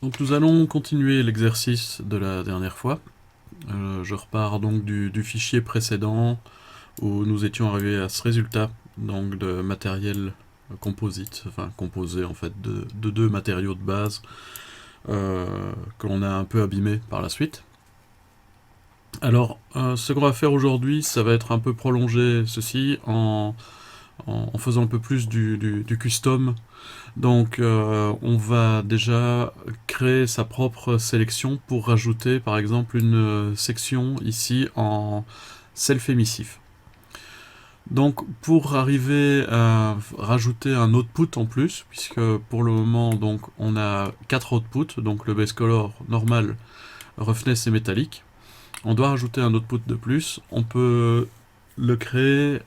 Donc nous allons continuer l'exercice de la dernière fois. Je repars donc du fichier précédent où nous étions arrivés à ce résultat donc de matériel composite, enfin composé en fait de deux matériaux de base que l'on a un peu abîmé par la suite. Alors ce qu'on va faire aujourd'hui, ça va être un peu prolonger ceci en faisant un peu plus du custom. Donc on va déjà créer sa propre sélection pour rajouter par exemple une section ici en self-émissif. Donc pour arriver à rajouter un output en plus, puisque pour le moment donc on a 4 outputs, donc le base color normal, roughness et métallique, on doit rajouter un output de plus. On peut le créer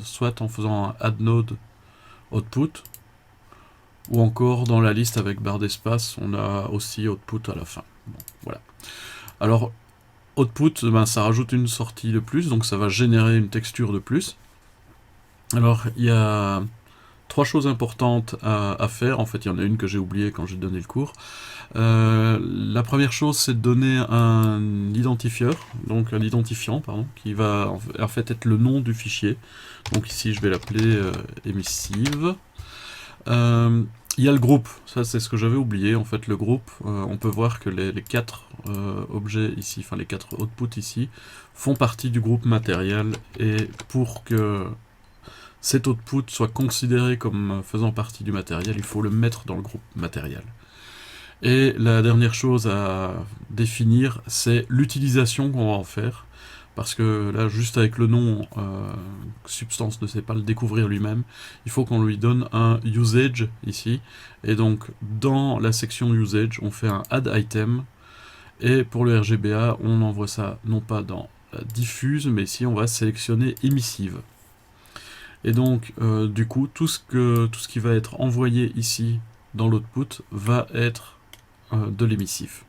soit en faisant un add node output, ou encore dans la liste avec barre d'espace, on a aussi output à la fin. Bon, voilà. Alors, output, ben, ça rajoute une sortie de plus, donc ça va générer une texture de plus. Alors, il y a trois choses importantes à faire. En fait, il y en a une que j'ai oubliée quand j'ai donné le cours. La première chose, c'est de donner un identifieur, donc un identifiant, pardon, qui va en fait être le nom du fichier. Donc ici, je vais l'appeler emissive. Il y a le groupe, ça c'est ce que j'avais oublié. En fait, le groupe, on peut voir que les quatre objets ici, enfin les quatre outputs ici, font partie du groupe matériel. Et pour que cet output soit considéré comme faisant partie du matériel, il faut le mettre dans le groupe matériel. Et la dernière chose à définir, c'est l'utilisation qu'on va en faire. Parce que là, juste avec le nom, Substance ne sait pas le découvrir lui-même. Il faut qu'on lui donne un usage ici. Et donc, dans la section usage, on fait un add item. Et pour le RGBA, on envoie ça non pas dans la diffuse, mais ici, on va sélectionner emissive. Et donc, du coup, tout ce qui va être envoyé ici dans l'output va être de l'émissif.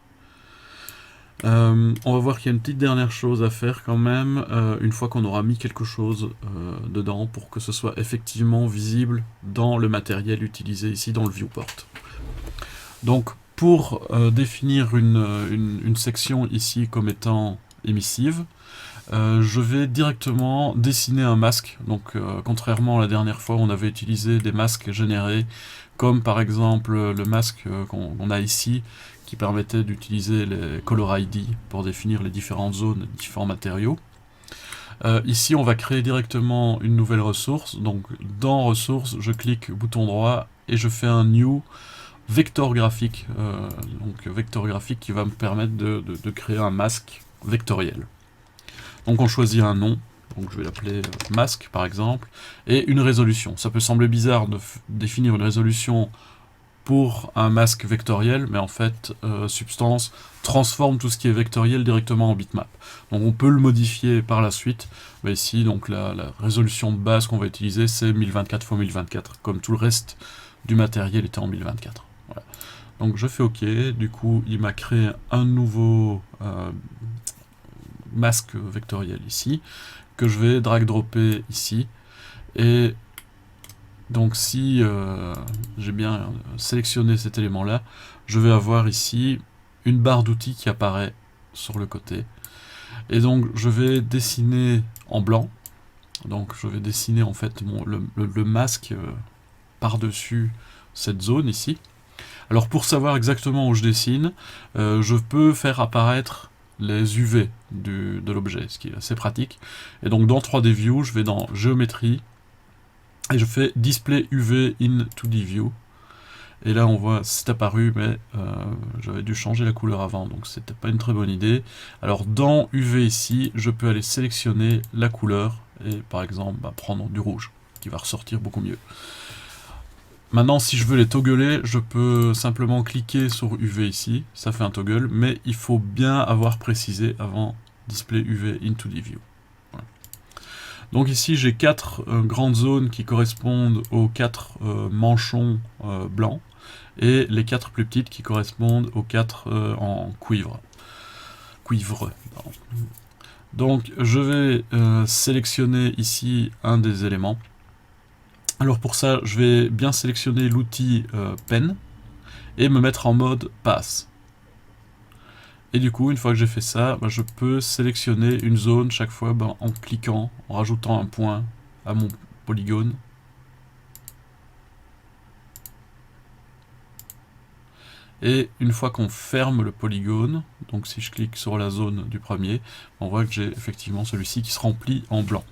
On va voir qu'il y a une petite dernière chose à faire quand même, une fois qu'on aura mis quelque chose dedans, pour que ce soit effectivement visible dans le matériel utilisé ici dans le viewport. Donc pour définir une section ici comme étant émissive, je vais directement dessiner un masque. Donc contrairement à la dernière fois, on avait utilisé des masques générés, comme par exemple le masque qu'on a ici, qui permettait d'utiliser les Color ID pour définir les différentes zones, les différents matériaux. Ici, on va créer directement une nouvelle ressource. Donc dans ressources, je clique bouton droit et je fais un new vector graphique. Donc vector graphique qui va me permettre de créer un masque vectoriel. Donc on choisit un nom, donc je vais l'appeler masque par exemple, et une résolution. Ça peut sembler bizarre de définir une résolution pour un masque vectoriel, mais en fait Substance transforme tout ce qui est vectoriel directement en bitmap. Donc on peut le modifier par la suite, mais ici donc la résolution de base qu'on va utiliser c'est 1024 x 1024, comme tout le reste du matériel était en 1024. Voilà. Donc je fais OK, du coup il m'a créé un nouveau masque vectoriel ici, que je vais drag dropper ici, et donc si j'ai bien sélectionné cet élément là, je vais avoir ici une barre d'outils qui apparaît sur le côté, et donc je vais dessiner en blanc, donc je vais dessiner en fait le masque par-dessus cette zone ici. Alors pour savoir exactement où je dessine, je peux faire apparaître les UV de l'objet, ce qui est assez pratique. Et donc dans 3D View, je vais dans Géométrie, et je fais Display UV in 2D View. Et là on voit c'est apparu, mais j'avais dû changer la couleur avant, donc c'était pas une très bonne idée. Alors dans UV ici, je peux aller sélectionner la couleur, et par exemple prendre du rouge, qui va ressortir beaucoup mieux. Maintenant, si je veux les toggler, je peux simplement cliquer sur UV ici, ça fait un toggle, mais il faut bien avoir précisé avant Display UV into the view. Voilà. Donc ici, j'ai 4 grandes zones qui correspondent aux 4 manchons blancs, et les 4 plus petites qui correspondent aux 4 en cuivre. Donc je vais sélectionner ici un des éléments. Alors pour ça, je vais bien sélectionner l'outil Pen, et me mettre en mode pass. Et du coup, une fois que j'ai fait ça, je peux sélectionner une zone chaque fois en cliquant, en rajoutant un point à mon polygone. Et une fois qu'on ferme le polygone, donc si je clique sur la zone du premier, on voit que j'ai effectivement celui-ci qui se remplit en blanc.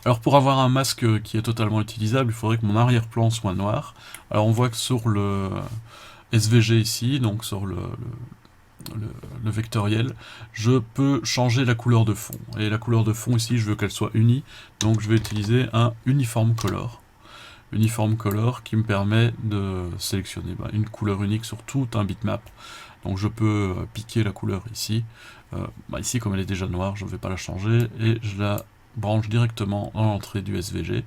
Alors pour avoir un masque qui est totalement utilisable, il faudrait que mon arrière-plan soit noir. Alors on voit que sur le SVG ici, donc sur le vectoriel, je peux changer la couleur de fond. Et la couleur de fond ici, je veux qu'elle soit unie, donc je vais utiliser un uniform color. Uniform color qui me permet de sélectionner une couleur unique sur tout un bitmap. Donc je peux piquer la couleur ici. Ici, comme elle est déjà noire, je ne vais pas la changer et je la branche directement dans l'entrée du SVG.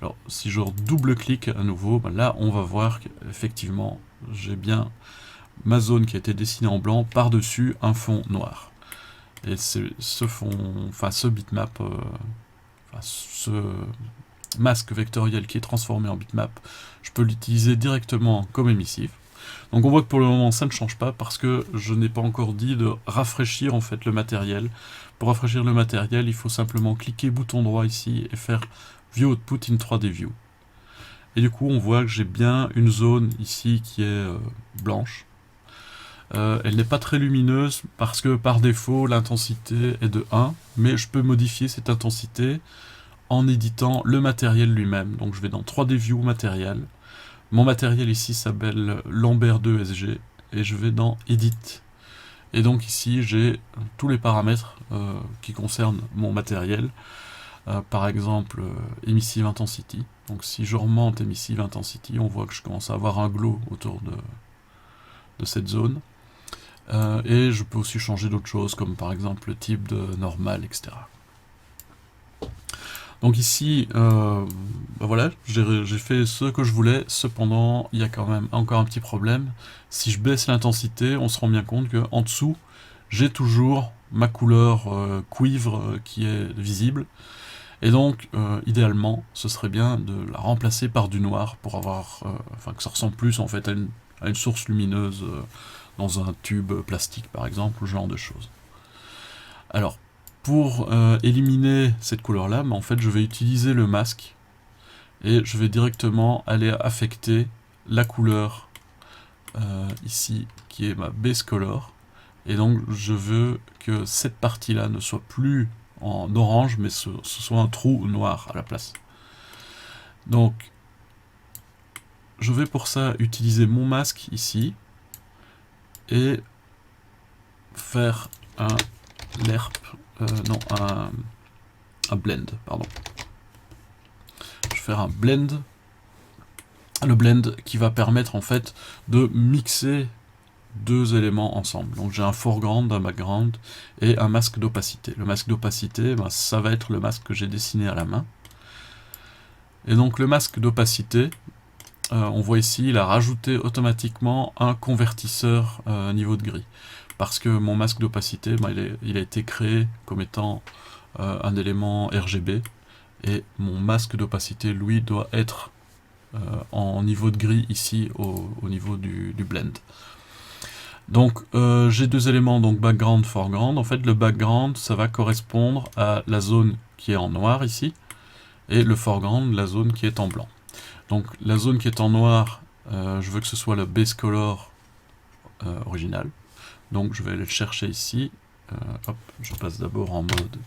Alors si je double-clique à nouveau, là on va voir qu'effectivement j'ai bien ma zone qui a été dessinée en blanc par-dessus un fond noir. Et c'est ce fond, ce bitmap, ce masque vectoriel qui est transformé en bitmap, je peux l'utiliser directement comme émissif. Donc on voit que pour le moment ça ne change pas parce que je n'ai pas encore dit de rafraîchir en fait le matériel. Pour rafraîchir le matériel, il faut simplement cliquer bouton droit ici et faire View Output in 3D View. Et du coup on voit que j'ai bien une zone ici qui est blanche. Elle n'est pas très lumineuse parce que par défaut l'intensité est de 1, mais je peux modifier cette intensité en éditant le matériel lui-même. Donc je vais dans 3D View matériel. Mon matériel ici s'appelle Lambert 2 SG et je vais dans Edit. Et donc ici j'ai tous les paramètres qui concernent mon matériel. Par exemple Emissive Intensity. Donc si je remonte Emissive Intensity, on voit que je commence à avoir un glow autour de cette zone. Et je peux aussi changer d'autres choses comme par exemple le type de normal, etc. Donc ici, voilà, j'ai fait ce que je voulais, cependant il y a quand même encore un petit problème. Si je baisse l'intensité, on se rend bien compte qu'en dessous, j'ai toujours ma couleur cuivre qui est visible. Et donc, idéalement, ce serait bien de la remplacer par du noir pour avoir, que ça ressemble plus en fait à une source lumineuse dans un tube plastique par exemple, ou ce genre de choses. Alors, pour éliminer cette couleur-là, en fait, je vais utiliser le masque et je vais directement aller affecter la couleur ici, qui est ma base color. Et donc, je veux que cette partie-là ne soit plus en orange, mais ce soit un trou noir à la place. Donc, je vais pour ça utiliser mon masque ici et faire un lerp, un blend, pardon. Je vais faire un blend, le blend qui va permettre en fait de mixer deux éléments ensemble. Donc j'ai un foreground, un background et un masque d'opacité. Le masque d'opacité, ça va être le masque que j'ai dessiné à la main. Et donc le masque d'opacité, on voit ici, il a rajouté automatiquement un convertisseur niveau de gris. Parce que mon masque d'opacité, il a été créé comme étant un élément RGB. Et mon masque d'opacité, lui, doit être en niveau de gris ici, au niveau du blend. Donc j'ai deux éléments, donc background, foreground. En fait, le background, ça va correspondre à la zone qui est en noir ici. Et le foreground, la zone qui est en blanc. Donc la zone qui est en noir, je veux que ce soit le base color original. Donc je vais aller le chercher ici. Hop, je passe d'abord en mode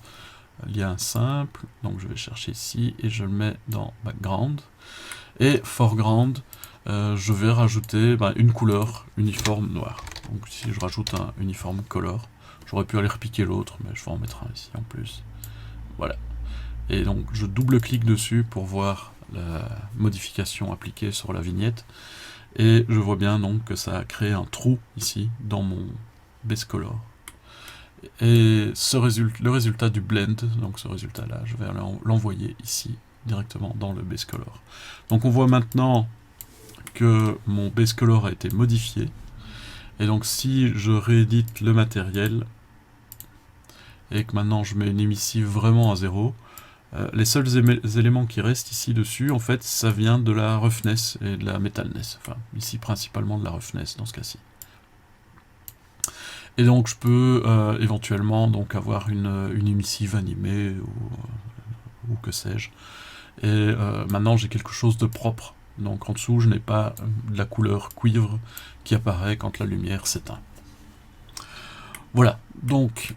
lien simple. Donc je vais chercher ici et je le mets dans background. Et foreground, je vais rajouter une couleur uniforme noire. Donc si je rajoute un uniforme color, j'aurais pu aller repiquer l'autre, mais je vais en mettre un ici en plus. Voilà. Et donc je double-clique dessus pour voir la modification appliquée sur la vignette. Et je vois bien donc que ça a créé un trou ici dans mon base color. Et le résultat du blend, donc ce résultat là, je vais l'envoyer ici directement dans le base color. Donc on voit maintenant que mon base color a été modifié. Et donc si je réédite le matériel et que maintenant je mets une émissive vraiment à 0, Les seuls éléments qui restent ici dessus, en fait, ça vient de la roughness et de la metalness. Enfin, ici principalement de la roughness dans ce cas-ci. Et donc je peux éventuellement donc avoir une émissive animée ou que sais-je. Et maintenant j'ai quelque chose de propre. Donc en dessous je n'ai pas de la couleur cuivre qui apparaît quand la lumière s'éteint. Voilà, donc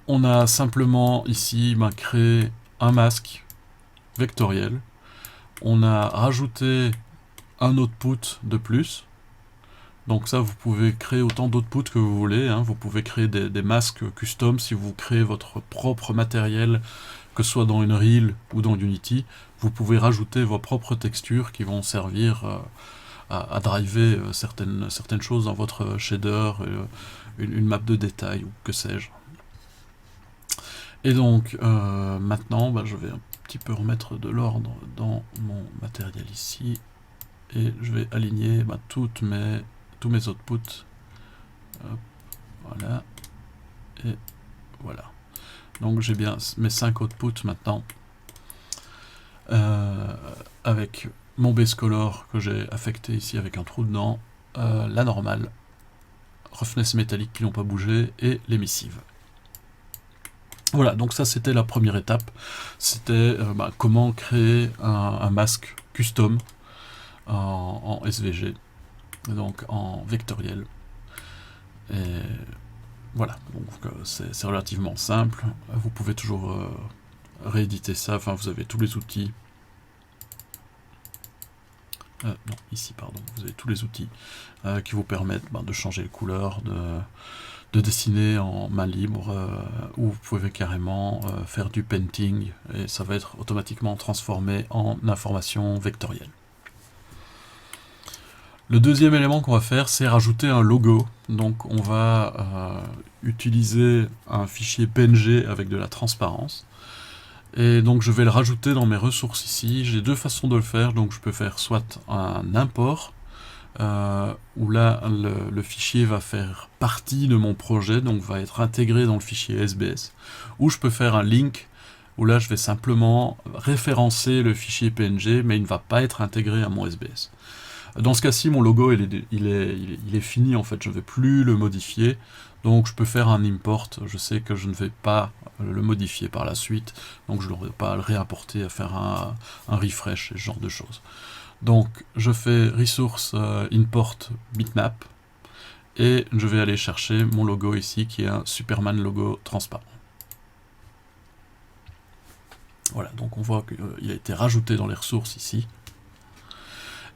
on a simplement ici créé un masque vectoriel. On a rajouté un output de plus. Donc ça, vous pouvez créer autant d'outputs que vous voulez. Hein. Vous pouvez créer des masques custom si vous créez votre propre matériel, que ce soit dans Unreal ou dans Unity. Vous pouvez rajouter vos propres textures qui vont servir à driver certaines choses dans votre shader, une map de détail ou que sais-je. Et donc, maintenant, je vais un petit peu remettre de l'ordre dans mon matériel ici. Et je vais aligner tous mes outputs. Hop, voilà. Et voilà. Donc j'ai bien mes 5 outputs maintenant. Avec mon base color que j'ai affecté ici avec un trou dedans. La normale. Roughness métallique qui n'ont pas bougé. Et l'émissive. Voilà, donc ça c'était la première étape. C'était comment créer un masque custom en SVG. Donc en vectoriel. Et voilà, donc c'est relativement simple. Vous pouvez toujours rééditer ça, enfin vous avez tous les outils. Non, ici, pardon, vous avez tous les outils qui vous permettent de changer les couleurs, de dessiner en main libre, ou vous pouvez carrément faire du painting, et ça va être automatiquement transformé en information vectorielle. Le deuxième élément qu'on va faire, c'est rajouter un logo. Donc on va utiliser un fichier PNG avec de la transparence. Et donc je vais le rajouter dans mes ressources ici. J'ai deux façons de le faire. Donc je peux faire soit un import, où là le fichier va faire partie de mon projet, donc va être intégré dans le fichier SBS. Ou je peux faire un link, où là je vais simplement référencer le fichier PNG, mais il ne va pas être intégré à mon SBS. Dans ce cas-ci, mon logo il est fini en fait, je ne vais plus le modifier, donc je peux faire un import, je sais que je ne vais pas le modifier par la suite, donc je n'aurai pas à le réimporter, à faire un refresh et ce genre de choses. Donc je fais resource import bitmap, et je vais aller chercher mon logo ici, qui est un Superman logo transparent. Voilà, donc on voit qu'il a été rajouté dans les ressources ici.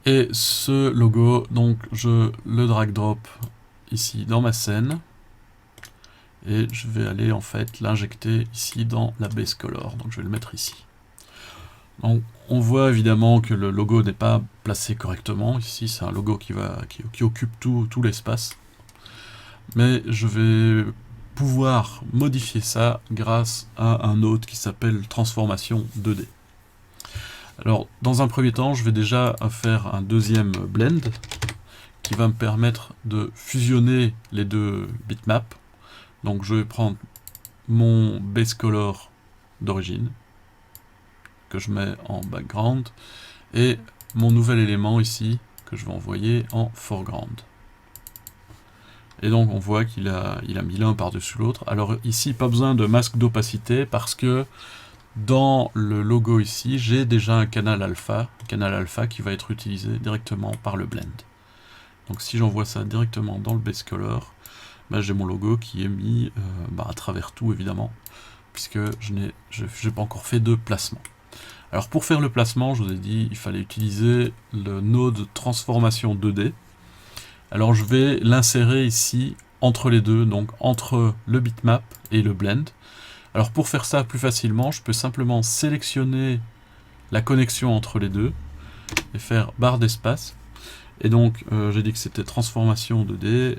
Et ce logo, donc je le drag drop ici dans ma scène. Et je vais aller en fait l'injecter ici dans la base color. Donc je vais le mettre ici. Donc on voit évidemment que le logo n'est pas placé correctement. Ici c'est un logo qui occupe tout l'espace. Mais je vais pouvoir modifier ça grâce à un autre qui s'appelle transformation 2D. Alors, dans un premier temps, je vais déjà faire un deuxième blend qui va me permettre de fusionner les deux bitmaps. Donc, je vais prendre mon base color d'origine que je mets en background et mon nouvel élément ici que je vais envoyer en foreground. Et donc, on voit qu'il a mis l'un par-dessus l'autre. Alors ici, pas besoin de masque d'opacité parce que dans le logo ici, j'ai déjà un canal alpha qui va être utilisé directement par le blend. Donc si j'envoie ça directement dans le base color, j'ai mon logo qui est mis à travers tout évidemment, puisque je n'ai pas encore fait de placement. Alors pour faire le placement, je vous ai dit il fallait utiliser le node transformation 2D. Alors je vais l'insérer ici entre les deux, donc entre le bitmap et le blend. Alors pour faire ça plus facilement, je peux simplement sélectionner la connexion entre les deux et faire barre d'espace. Et donc j'ai dit que c'était transformation 2D,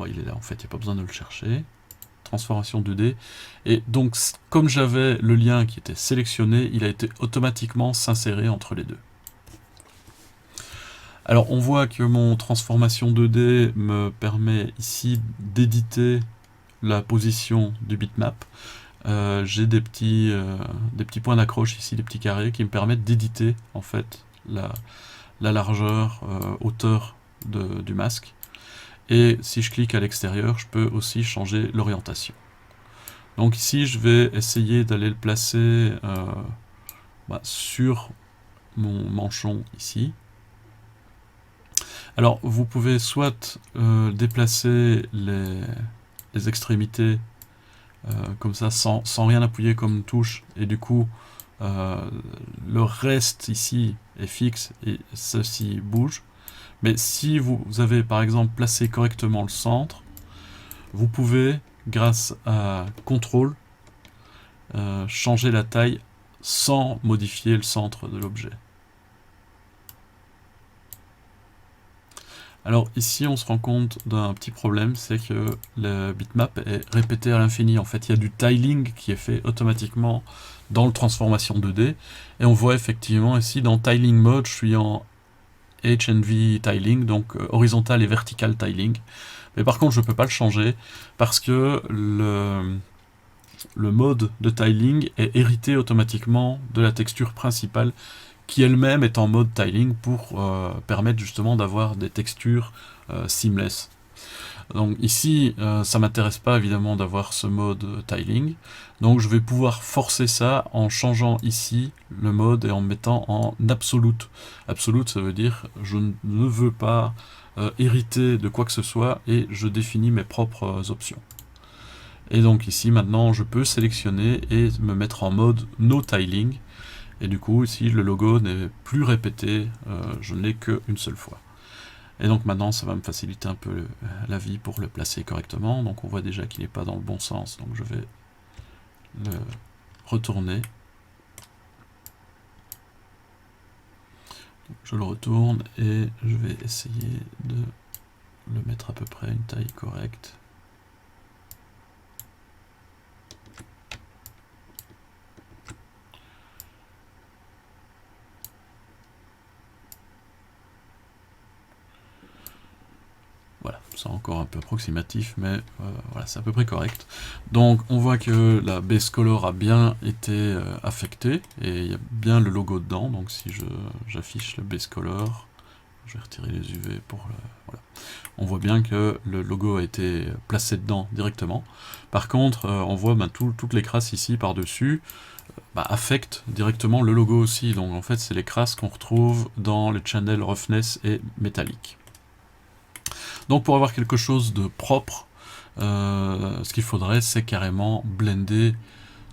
il est là en fait, il n'y a pas besoin de le chercher. Transformation 2D. Et donc comme j'avais le lien qui était sélectionné, il a été automatiquement s'insérer entre les deux. Alors on voit que mon transformation 2D me permet ici d'éditer la position du bitmap. j'ai des petits points d'accroche ici, des petits carrés qui me permettent d'éditer en fait la largeur, hauteur du masque. Et si je clique à l'extérieur, je peux aussi changer l'orientation. Donc ici, je vais essayer d'aller le placer sur mon manchon ici. Alors, vous pouvez soit déplacer les extrémités comme ça, sans rien appuyer comme touche, et du coup, le reste ici est fixe et ceci bouge. Mais si vous avez par exemple placé correctement le centre, vous pouvez, grâce à CTRL, changer la taille sans modifier le centre de l'objet. Alors ici on se rend compte d'un petit problème, c'est que le bitmap est répété à l'infini. En fait il y a du tiling qui est fait automatiquement dans le transformation 2D, et on voit effectivement ici dans tiling mode, je suis en HV tiling, donc horizontal et vertical tiling. Mais par contre je ne peux pas le changer parce que le mode de tiling est hérité automatiquement de la texture principale qui elle-même est en mode tiling pour permettre justement d'avoir des textures seamless. Donc ici, ça m'intéresse pas évidemment d'avoir ce mode tiling, donc je vais pouvoir forcer ça en changeant ici le mode et en mettant en absolute. Absolute, ça veut dire je ne veux pas hériter de quoi que ce soit et je définis mes propres options. Et donc ici maintenant je peux sélectionner et me mettre en mode no tiling. Et du coup, ici, le logo n'est plus répété, je ne l'ai qu'une seule fois. Et donc maintenant, ça va me faciliter un peu la vie pour le placer correctement. Donc on voit déjà qu'il n'est pas dans le bon sens, donc je vais le retourner. Donc, je le retourne et je vais essayer de le mettre à peu près à une taille correcte. Voilà, c'est encore un peu approximatif, mais voilà, c'est à peu près correct. Donc on voit que la base color a bien été affectée, et il y a bien le logo dedans. Donc si j'affiche le base color, je vais retirer les UV pour voilà. On voit bien que le logo a été placé dedans directement. Par contre, on voit toutes les crasses ici par-dessus affectent directement le logo aussi. Donc en fait, c'est les crasses qu'on retrouve dans le channel roughness et métallique. Donc pour avoir quelque chose de propre, ce qu'il faudrait, c'est carrément blender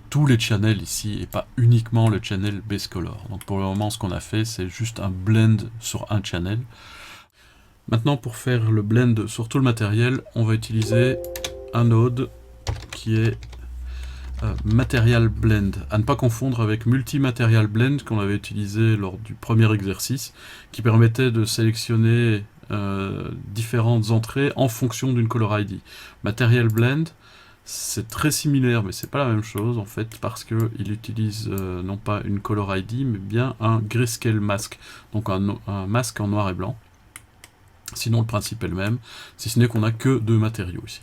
tous les channels ici, et pas uniquement le channel base color. Donc pour le moment, ce qu'on a fait, c'est juste un blend sur un channel. Maintenant, pour faire le blend sur tout le matériel, on va utiliser un node qui est Material Blend, à ne pas confondre avec Multi-Material Blend qu'on avait utilisé lors du premier exercice, qui permettait de sélectionner différentes entrées en fonction d'une color ID. Material Blend, c'est très similaire, mais c'est pas la même chose en fait, parce qu'il utilise non pas une color ID, mais bien un grayscale mask, donc un masque en noir et blanc. Sinon le principe est le même, si ce n'est qu'on n'a que deux matériaux ici.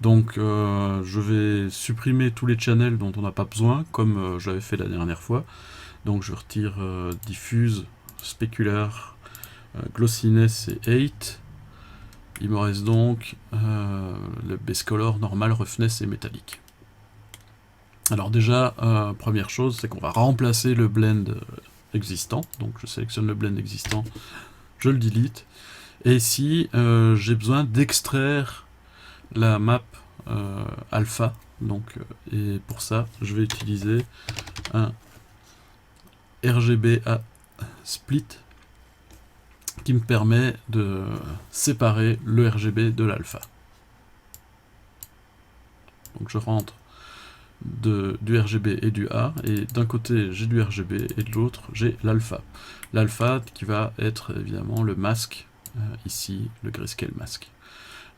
Donc je vais supprimer tous les channels dont on n'a pas besoin, comme j'avais fait la dernière fois. Donc je retire diffuse, specular, glossiness et 8. Il me reste donc le base color, normal, roughness et métallique. Alors déjà, première chose, c'est qu'on va remplacer le blend existant. Donc je sélectionne le blend existant, je le delete. Et ici, j'ai besoin d'extraire la map alpha. Donc, et pour ça, je vais utiliser un RGBA split qui me permet de séparer le RGB de l'alpha. Donc je rentre du RGB et du A, et d'un côté j'ai du RGB et de l'autre j'ai l'alpha. L'alpha qui va être évidemment le masque, ici le grayscale mask.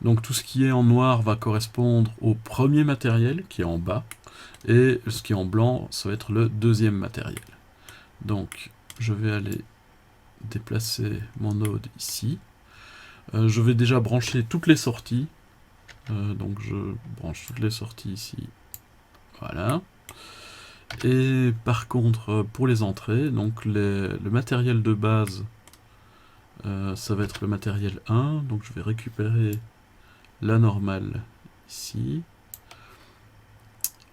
Donc tout ce qui est en noir va correspondre au premier matériel qui est en bas, et ce qui est en blanc ça va être le deuxième matériel. Donc je vais aller déplacer mon node ici. Je vais déjà brancher toutes les sorties. Donc je branche toutes les sorties ici. Voilà. Et par contre, pour les entrées, donc le matériel de base, ça va être le matériel 1. Donc je vais récupérer la normale ici.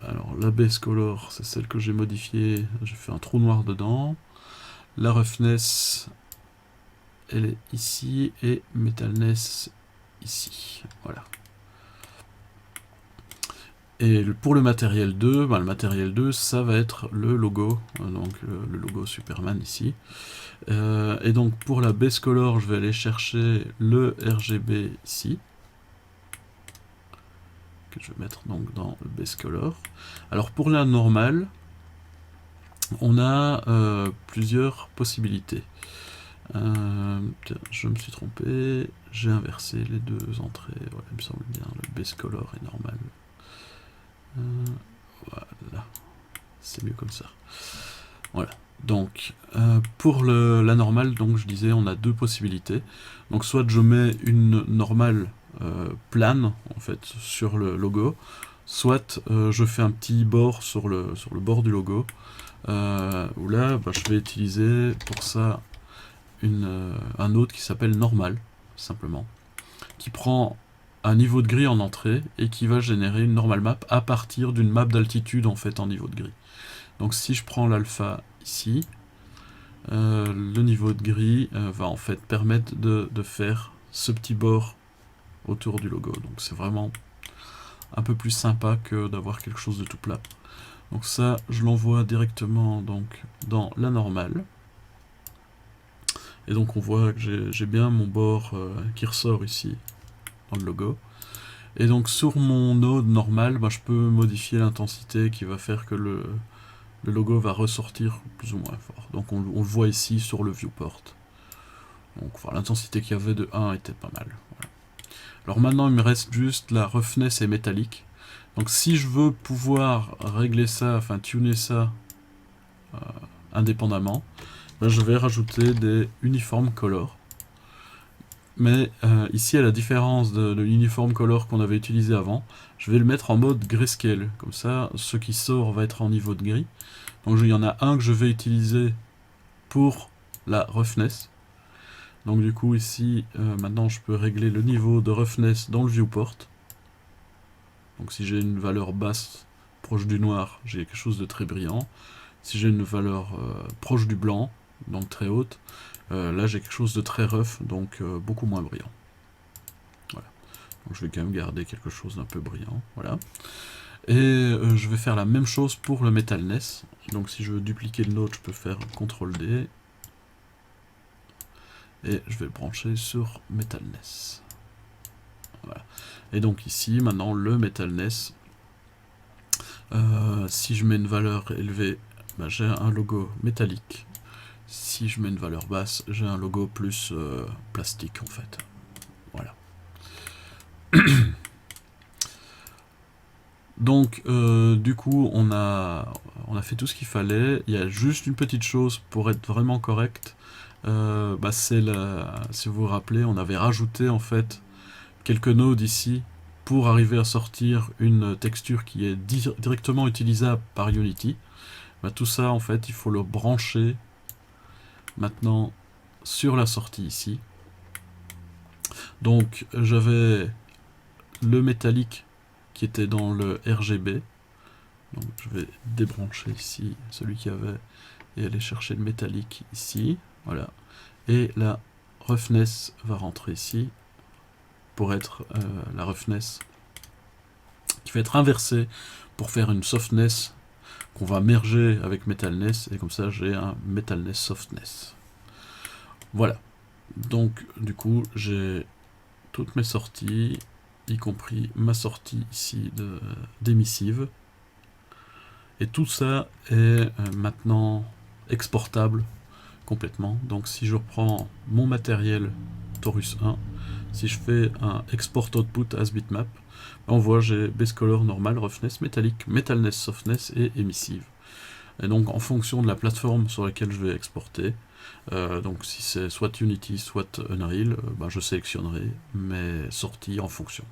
Alors la base color, c'est celle que j'ai modifiée. J'ai fait un trou noir dedans. La roughness, elle est ici. Et metalness ici. Voilà. Et pour le matériel 2, le matériel 2, ça va être le logo, donc le logo Superman ici. Et donc pour la base color, je vais aller chercher le RGB ici, que je vais mettre donc dans le base color. Alors pour la normale, on a plusieurs possibilités. Tiens, je me suis trompé, j'ai inversé les deux entrées, voilà, il me semble bien, le base color est normal. Voilà, c'est mieux comme ça. Voilà. Donc, pour la normale, donc je disais, on a deux possibilités. Donc, soit je mets une normale plane, en fait, sur le logo, soit je fais un petit bord sur le bord du logo, où là, je vais utiliser pour ça un autre qui s'appelle normal, simplement, qui prend un niveau de gris en entrée et qui va générer une normal map à partir d'une map d'altitude, en fait, en niveau de gris. Donc, si je prends l'alpha ici, le niveau de gris va en fait permettre de faire ce petit bord autour du logo. Donc c'est vraiment un peu plus sympa que d'avoir quelque chose de tout plat. Donc ça, je l'envoie directement donc dans la normale. Et donc on voit que j'ai bien mon bord qui ressort ici dans le logo. Et donc sur mon node normal, je peux modifier l'intensité qui va faire que le logo va ressortir plus ou moins fort. Donc on le voit ici sur le viewport. Donc voilà, l'intensité qu'il y avait de 1 était pas mal. Voilà. Alors maintenant il me reste juste la roughness et métallique. Donc si je veux pouvoir régler ça, enfin tuner ça indépendamment, je vais rajouter des uniform color. Mais ici, à la différence de l'uniform color qu'on avait utilisé avant, je vais le mettre en mode grayscale. Comme ça, ce qui sort va être en niveau de gris. Donc il y en a un que je vais utiliser pour la roughness. Donc du coup ici, maintenant je peux régler le niveau de roughness dans le viewport. Donc si j'ai une valeur basse, proche du noir, j'ai quelque chose de très brillant. Si j'ai une valeur proche du blanc, donc très haute, là j'ai quelque chose de très rough, donc beaucoup moins brillant. Voilà. Donc je vais quand même garder quelque chose d'un peu brillant. Voilà. Et je vais faire la même chose pour le metalness. Donc si je veux dupliquer le node, je peux faire CTRL D. Et je vais le brancher sur metalness. Voilà. Et donc ici, maintenant, le metalness, si je mets une valeur élevée, j'ai un logo métallique. Si je mets une valeur basse, j'ai un logo plus plastique, en fait. Voilà. Donc, du coup, on a fait tout ce qu'il fallait. Il y a juste une petite chose pour être vraiment correct. C'est si vous vous rappelez, on avait rajouté en fait quelques nodes ici pour arriver à sortir une texture qui est directement utilisable par Unity. Tout ça en fait il faut le brancher maintenant sur la sortie ici. Donc j'avais le métallique qui était dans le RGB. Donc je vais débrancher ici celui qu'il y avait et aller chercher le métallique ici. Voilà. Et la roughness va rentrer ici pour être la roughness qui va être inversée pour faire une softness qu'on va merger avec metalness et comme ça j'ai un metalness softness. Voilà. Donc du coup j'ai toutes mes sorties, y compris ma sortie ici d'émissive. Et tout ça est maintenant exportable complètement. Donc si je reprends mon matériel Torus 1, si je fais un export output as bitmap, on voit j'ai base color normal, roughness, métallique, metalness, softness et émissive. Et donc en fonction de la plateforme sur laquelle je vais exporter, donc si c'est soit Unity, soit Unreal, je sélectionnerai mes sorties en fonction.